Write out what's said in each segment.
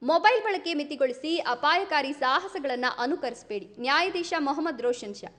Mobile ಬಳಕೆ ಮಿತಿಗೊಳಿಸಿ ಅಪಾಯಕಾರಿ ಸಾಹಸಗಳನ್ನು ಅನುಕರಿಸಬೇಡಿ. ನ್ಯಾಯಾಧೀಶ Mohammed Roshan Shah.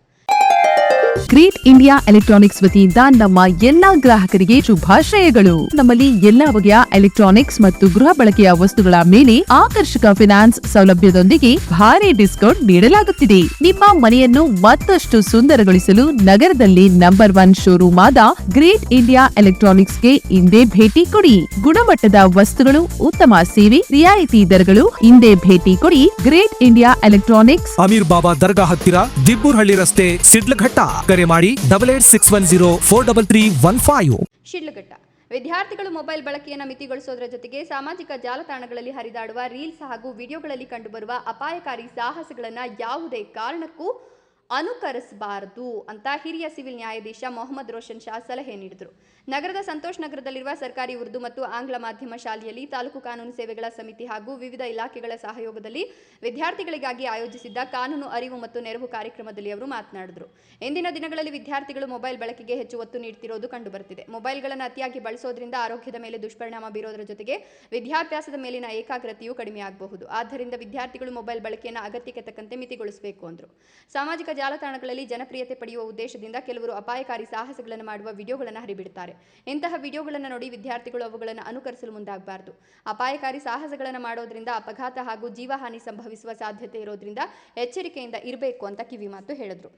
Great India electronics ವತಿಯಿಂದ ನಮ್ಮ ಎಲ್ಲಾ ಗ್ರಾಹಕರಿಗೆ ಶುಭಾಶಯಗಳು. ನಮ್ಮಲ್ಲಿ ಎಲ್ಲಾ ಬಗೆಯ ಎಲೆಕ್ಟ್ರಾನಿಕ್ಸ್ ಮತ್ತು ಗೃಹ ಬಳಕೆಯ ವಸ್ತುಗಳ ಮೇಲೆ ಆಕರ್ಷಕ ಫಿನಾನ್ಸ್ ಸೌಲಭ್ಯದೊಂದಿಗೆ ಭಾರಿ ಡಿಸ್ಕೌಂಟ್ ನೀಡಲಾಗುತ್ತಿದೆ. ನಿಮ್ಮ ಮನೆಯನ್ನು ಮತ್ತಷ್ಟು ಸುಂದರಗೊಳಿಸಲು ನಗರದಲ್ಲಿ ನಂಬರ್ 1 ಶೋರೂಮ್ ಆದ ಗ್ರೇಟ್ ಇಂಡಿಯಾ ಎಲೆಕ್ಟ್ರಾನಿಕ್ಸ್ಗೆ ಇಂದೇ ಭೇಟಿ ಕೊಡಿ. ಗುಣಮಟ್ಟದ ವಸ್ತುಗಳು, ಉತ್ತಮ ಸೇವೆ, ರಿಯಾಯಿತಿ ದರಗಳು. ಇಂದೇ ಭೇಟಿ ಕೊಡಿ. ಗ್ರೇಟ್ ಇಂಡಿಯಾ ಎಲೆಕ್ಟ್ರಾನಿಕ್ಸ್, ಅಮೀರ್ ಬಾಬಾ ದರ್ಗಾ ಹತ್ತಿರ, ದಿಬ್ಬೂರ್ಹಳ್ಳಿ ರಸ್ತೆ, ಶಿಡ್ಲಘಟ್ಟ. ಕರೆ ಮಾಡಿ 8861043315. ಶಿಡ್ಲಘಟ್ಟ. ವಿದ್ಯಾರ್ಥಿಗಳು ಮೊಬೈಲ್ ಬಳಕೆಯನ್ನು ಮಿತಿಗೊಳಿಸೋದರ ಜೊತೆಗೆ ಸಾಮಾಜಿಕ ಜಾಲತಾಣಗಳಲ್ಲಿ ಹರಿದಾಡುವ ರೀಲ್ಸ್ ಹಾಗೂ ವಿಡಿಯೋಗಳಲ್ಲಿ ಕಂಡುಬರುವ ಅಪಾಯಕಾರಿ ಸಾಹಸಗಳನ್ನು ಯಾವುದೇ ಕಾರಣಕ್ಕೂ ಅನುಕರಿಸಬಾರದು ಅಂತ ಹಿರಿಯ ಸಿವಿಲ್ ನ್ಯಾಯಾಧೀಶ ಮೊಹಮ್ಮದ್ ರೋಷನ್ ಶಾ ಸಲಹೆ ನೀಡಿದರು. ನಗರದ ಸಂತೋಷ್ ನಗರದಲ್ಲಿರುವ ಸರ್ಕಾರಿ ಉರ್ದು ಮತ್ತು ಆಂಗ್ಲ ಮಾಧ್ಯಮ ಶಾಲೆಯಲ್ಲಿ ತಾಲೂಕು ಕಾನೂನು ಸೇವೆಗಳ ಸಮಿತಿ ಹಾಗೂ ವಿವಿಧ ಇಲಾಖೆಗಳ ಸಹಯೋಗದಲ್ಲಿ ವಿದ್ಯಾರ್ಥಿಗಳಿಗಾಗಿ ಆಯೋಜಿಸಿದ್ದ ಕಾನೂನು ಅರಿವು ಮತ್ತು ನೆರವು ಕಾರ್ಯಕ್ರಮದಲ್ಲಿ ಅವರು ಮಾತನಾಡಿದರು. ಇಂದಿನ ದಿನಗಳಲ್ಲಿ ವಿದ್ಯಾರ್ಥಿಗಳು ಮೊಬೈಲ್ ಬಳಕೆಗೆ ಹೆಚ್ಚು ಒತ್ತು ನೀಡುತ್ತಿರುವುದು ಕಂಡುಬರುತ್ತಿದೆ. ಮೊಬೈಲ್ಗಳನ್ನು ಅತಿಯಾಗಿ ಬಳಸೋದ್ರಿಂದ ಆರೋಗ್ಯದ ಮೇಲೆ ದುಷ್ಪರಿಣಾಮ ಬೀರೋದರ ಜೊತೆಗೆ ವಿದ್ಯಾಭ್ಯಾಸದ ಮೇಲಿನ ಏಕಾಗ್ರತೆಯೂ ಕಡಿಮೆಯಾಗಬಹುದು. ಆದ್ದರಿಂದ ವಿದ್ಯಾರ್ಥಿಗಳು ಮೊಬೈಲ್ ಬಳಕೆಯನ್ನು ಅಗತ್ಯಕ್ಕೆ ತಕ್ಕಂತೆ ಮಿತಿಗೊಳಿಸಬೇಕು ಅಂದರು. ಸಾಮಾಜಿಕ ಜಾಲತಾಣಗಳಲ್ಲಿ ಜನಪ್ರಿಯತೆ ಪಡೆಯುವ ಉದ್ದೇಶದಿಂದ ಕೆಲವರು ಅಪಾಯಕಾರಿ ಸಾಹಸಗಳನ್ನು ಮಾಡುವ ವಿಡಿಯೋಗಳನ್ನು ಹರಿಬಿಡುತ್ತಾರೆ. ಇಂತಹ ವಿಡಿಯೋಗಳನ್ನು ನೋಡಿ ವಿದ್ಯಾರ್ಥಿಗಳು ಅವುಗಳನ್ನು ಅನುಕರಿಸಲು ಮುಂದಾಗಬಾರದು. ಅಪಾಯಕಾರಿ ಸಾಹಸಗಳನ್ನು ಮಾಡೋದ್ರಿಂದ ಅಪಘಾತ ಹಾಗೂ ಜೀವಹಾನಿ ಸಂಭವಿಸುವ ಸಾಧ್ಯತೆ ಇರೋದ್ರಿಂದ ಎಚ್ಚರಿಕೆಯಿಂದ ಇರಬೇಕು ಅಂತ ಕಿವಿಮಾತು ಹೇಳಿದರು.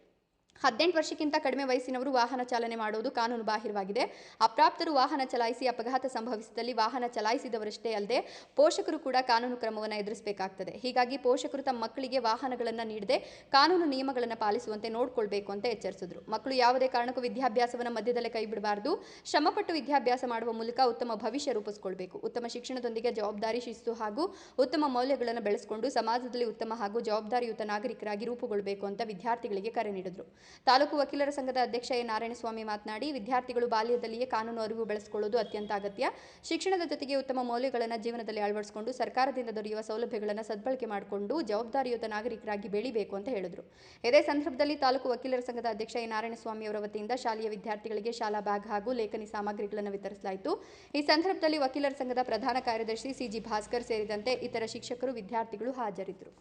18 ವರ್ಷಕ್ಕಿಂತ ಕಡಿಮೆ ವಯಸ್ಸಿನವರು ವಾಹನ ಚಾಲನೆ ಮಾಡುವುದು ಕಾನೂನು ಬಾಹಿರವಾಗಿದೆ. ಅಪ್ರಾಪ್ತರು ವಾಹನ ಚಲಾಯಿಸಿ ಅಪಘಾತ ಸಂಭವಿಸಿದಲ್ಲಿ ವಾಹನ ಚಲಾಯಿಸಿದವರಷ್ಟೇ ಅಲ್ಲದೆ ಪೋಷಕರು ಕೂಡ ಕಾನೂನು ಕ್ರಮವನ್ನು ಎದುರಿಸಬೇಕಾಗ್ತದೆ. ಹೀಗಾಗಿ ಪೋಷಕರು ತಮ್ಮ ಮಕ್ಕಳಿಗೆ ವಾಹನಗಳನ್ನು ನೀಡದೆ ಕಾನೂನು ನಿಯಮಗಳನ್ನು ಪಾಲಿಸುವಂತೆ ನೋಡಿಕೊಳ್ಬೇಕು ಅಂತ ಎಚ್ಚರಿಸಿದರು. ಮಕ್ಕಳು ಯಾವುದೇ ಕಾರಣಕ್ಕೂ ವಿದ್ಯಾಭ್ಯಾಸವನ್ನು ಮಧ್ಯದಲ್ಲೇ ಕೈ ಬಿಡಬಾರದು. ಶ್ರಮಪಟ್ಟು ವಿದ್ಯಾಭ್ಯಾಸ ಮಾಡುವ ಮೂಲಕ ಉತ್ತಮ ಭವಿಷ್ಯ ರೂಪಿಸಿಕೊಳ್ಬೇಕು. ಉತ್ತಮ ಶಿಕ್ಷಣದೊಂದಿಗೆ ಜವಾಬ್ದಾರಿ, ಶಿಸ್ತು ಹಾಗೂ ಉತ್ತಮ ಮೌಲ್ಯಗಳನ್ನು ಬೆಳೆಸಿಕೊಂಡು ಸಮಾಜದಲ್ಲಿ ಉತ್ತಮ ಹಾಗೂ ಜವಾಬ್ದಾರಿಯುತ ನಾಗರಿಕರಾಗಿ ರೂಪುಗೊಳ್ಳಬೇಕು ಅಂತ ವಿದ್ಯಾರ್ಥಿಗಳಿಗೆ ಕರೆ ನೀಡಿದರು. ತಾಲೂಕು ವಕೀಲರ ಸಂಘದ ಅಧ್ಯಕ್ಷ ಎ ನಾರಾಯಣಸ್ವಾಮಿ ಮಾತನಾಡಿ, ವಿದ್ಯಾರ್ಥಿಗಳು ಬಾಲ್ಯದಲ್ಲಿಯೇ ಕಾನೂನು ಅರಿವು ಬೆಳೆಸಿಕೊಳ್ಳುವುದು ಅತ್ಯಂತ ಅಗತ್ಯ. ಶಿಕ್ಷಣದ ಜೊತೆಗೆ ಉತ್ತಮ ಮೌಲ್ಯಗಳನ್ನು ಜೀವನದಲ್ಲಿ ಅಳವಡಿಸಿಕೊಂಡು ಸರ್ಕಾರದಿಂದ ದೊರೆಯುವ ಸೌಲಭ್ಯಗಳನ್ನು ಸದ್ಬಳಕೆ ಮಾಡಿಕೊಂಡು ಜವಾಬ್ದಾರಿಯುತ ನಾಗರಿಕರಾಗಿ ಬೆಳಿಬೇಕು ಅಂತ ಹೇಳಿದರು. ಇದೇ ಸಂದರ್ಭದಲ್ಲಿ ತಾಲೂಕು ವಕೀಲರ ಸಂಘದ ಅಧ್ಯಕ್ಷ ಎ ನಾರಾಯಣಸ್ವಾಮಿ ಅವರ ವತಿಯಿಂದ ಶಾಲೆಯ ವಿದ್ಯಾರ್ಥಿಗಳಿಗೆ ಶಾಲಾ ಬ್ಯಾಗ್ ಹಾಗೂ ಲೇಖನಿ ಸಾಮಗ್ರಿಗಳನ್ನು ವಿತರಿಸಲಾಯಿತು. ಈ ಸಂದರ್ಭದಲ್ಲಿ ವಕೀಲರ ಸಂಘದ ಪ್ರಧಾನ ಕಾರ್ಯದರ್ಶಿ ಸಿಜಿ ಭಾಸ್ಕರ್ ಸೇರಿದಂತೆ ಇತರ ಶಿಕ್ಷಕರು, ವಿದ್ಯಾರ್ಥಿಗಳು ಹಾಜರಿದ್ದರು.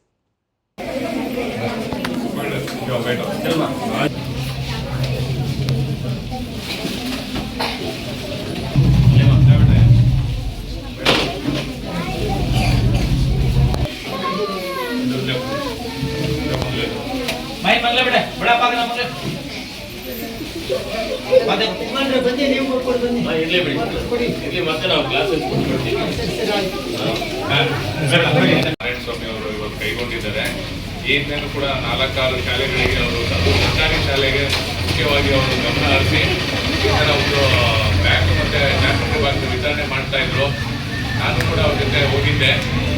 ನಾರಾಯಣಸ್ವಾಮಿ ಅವರು ಇವಾಗ ಕೈಗೊಂಡಿದ್ದಾರೆ. ಏನೇನು ಕೂಡ 4-6 ಶಾಲೆಗಳಿಗೆ ಅವರು ಸರ್ಕಾರಿ ಶಾಲೆಗೆ ಮುಖ್ಯವಾಗಿ ಅವರು ಗಮನ ಹರಿಸಿ ಈ ಥರ ಒಂದು ಬ್ಯಾಗ್ ಮತ್ತು ಜ್ಞಾಪಕ ಬಾಕ್ಸ್ ವಿತರಣೆ ಮಾಡ್ತಾ ಇದ್ರು. ನಾನು ಕೂಡ ಅವ್ರ ಜೊತೆ ಹೋಗಿದ್ದೆ.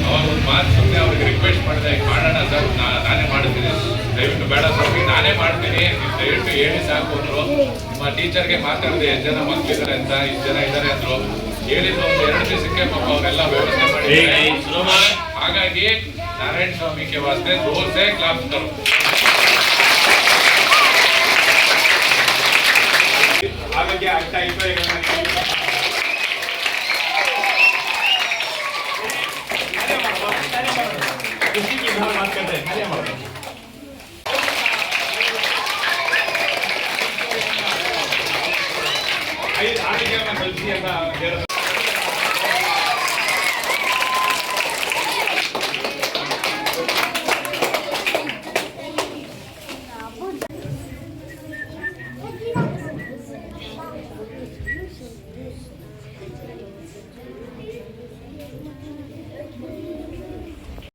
ಅವಾಗ ಒಂದು ಮಾತು ಸುಮ್ಮನೆ ಅವ್ರಿಗೆ ರಿಕ್ವೆಸ್ಟ್ ಮಾಡಿದೆ, ಈಗ ಮಾಡೋಣ ಸರ್, ನಾನೇ ಮಾಡ್ತೀನಿ, ದಯವಿಟ್ಟು ಬೇಡ ಸ್ವಾಮಿ ನಾನೇ ಮಾಡ್ತೀನಿ, ದಯವಿಟ್ಟು ಹೇಳಿ ಸಾಕು ಅಂದರು. ನಿಮ್ಮ ಟೀಚರ್ಗೆ ಮಾತಾಡಿದೆ, ಎಷ್ಟು ಜನ ಮಕ್ಕಳಿದ್ದಾರೆ ಅಂತ, ಇಷ್ಟು ಜನ ಇದ್ದಾರೆ ಅಂದರು. ಹೇಳಿದ್ರು ಒಂದು 2 ದಿವಸಕ್ಕೆ ಪಾಪ ಅವರೆಲ್ಲ ವ್ಯವಸ್ಥೆ ಮಾಡಿದ್ದಾರೆ. ಹಾಗಾಗಿ नारायण स्वामी के वास्ते जोर से क्लैप करो. आगे ಆಗ್ತಾ ಇತ್ತು ಈಗ किसी की बात करते हैं खाली मारो. आगे मैं गलती है